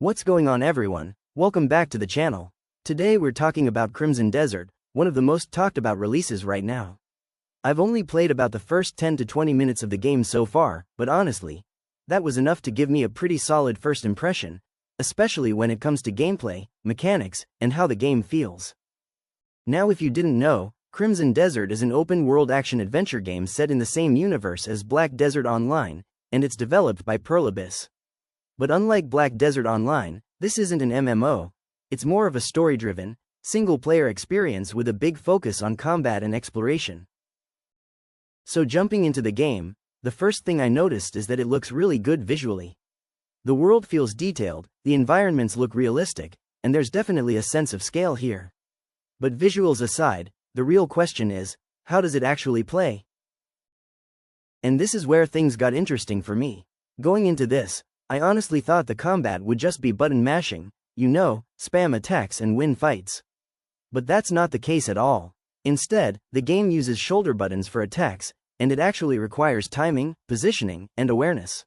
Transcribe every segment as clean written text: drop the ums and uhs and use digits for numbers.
What's going on, everyone? Welcome back to the channel. Today we're talking about Crimson Desert, one of the most talked about releases right now. I've only played about the first 10 to 20 minutes of the game so far, but honestly, that was enough to give me a pretty solid first impression, especially when it comes to gameplay, mechanics, and how the game feels. Now, if you didn't know, Crimson Desert is an open-world action-adventure game set in the same universe as Black Desert Online, and it's developed by Pearl Abyss. But unlike Black Desert Online, this isn't an MMO, it's more of a story-driven, single-player experience with a big focus on combat and exploration. So jumping into the game, the first thing I noticed is that it looks really good visually. The world feels detailed, the environments look realistic, and there's definitely a sense of scale here. But visuals aside, the real question is, how does it actually play? And this is where things got interesting for me. Going into this, I honestly thought the combat would just be button mashing, spam attacks and win fights. But that's not the case at all. Instead, the game uses shoulder buttons for attacks, and it actually requires timing, positioning, and awareness.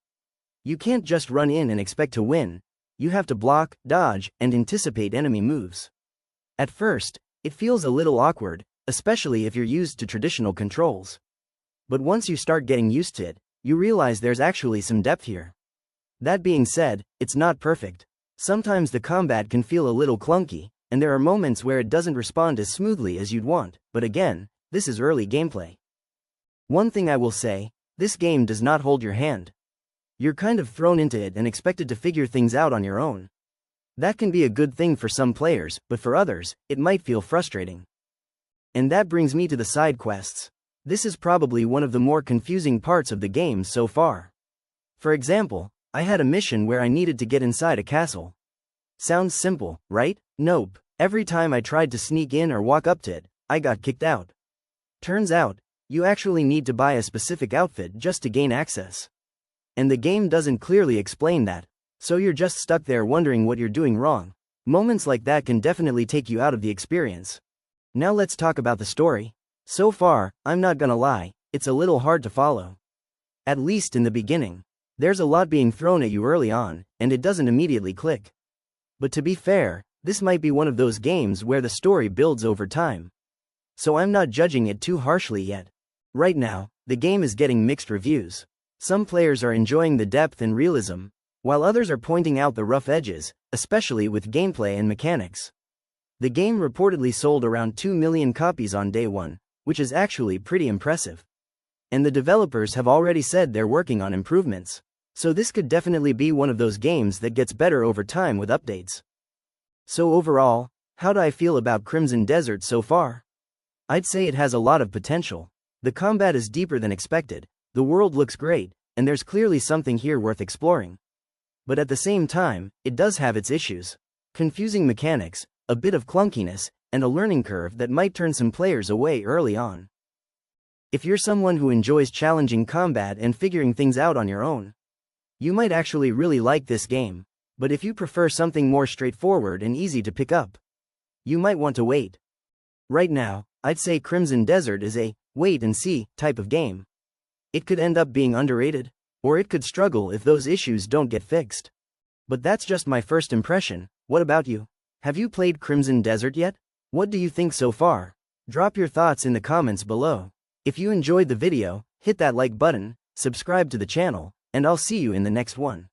You can't just run in and expect to win, you have to block, dodge, and anticipate enemy moves. At first, it feels a little awkward, especially if you're used to traditional controls. But once you start getting used to it, you realize there's actually some depth here. That being said, it's not perfect. Sometimes the combat can feel a little clunky, and there are moments where it doesn't respond as smoothly as you'd want, but again, this is early gameplay. One thing I will say, this game does not hold your hand. You're kind of thrown into it and expected to figure things out on your own. That can be a good thing for some players, but for others, it might feel frustrating. And that brings me to the side quests. This is probably one of the more confusing parts of the game so far. For example, I had a mission where I needed to get inside a castle. Sounds simple, right? Nope. Every time I tried to sneak in or walk up to it, I got kicked out. Turns out, you actually need to buy a specific outfit just to gain access. And the game doesn't clearly explain that, so you're just stuck there wondering what you're doing wrong. Moments like that can definitely take you out of the experience. Now let's talk about the story. So far, I'm not gonna lie, it's a little hard to follow. At least in the beginning. There's a lot being thrown at you early on, and it doesn't immediately click. But to be fair, this might be one of those games where the story builds over time. So I'm not judging it too harshly yet. Right now, the game is getting mixed reviews. Some players are enjoying the depth and realism, while others are pointing out the rough edges, especially with gameplay and mechanics. The game reportedly sold around 2 million copies on day one, which is actually pretty impressive. And the developers have already said they're working on improvements. So this could definitely be one of those games that gets better over time with updates. So overall, how do I feel about Crimson Desert so far? I'd say it has a lot of potential. The combat is deeper than expected, the world looks great, and there's clearly something here worth exploring. But at the same time, it does have its issues. Confusing mechanics, a bit of clunkiness, and a learning curve that might turn some players away early on. If you're someone who enjoys challenging combat and figuring things out on your own, you might actually really like this game. But if you prefer something more straightforward and easy to pick up, you might want to wait. Right now, I'd say Crimson Desert is a wait-and-see type of game. It could end up being underrated, or it could struggle if those issues don't get fixed. But that's just my first impression. What about you? Have you played Crimson Desert yet? What do you think so far? Drop your thoughts in the comments below. If you enjoyed the video, hit that like button, subscribe to the channel, and I'll see you in the next one.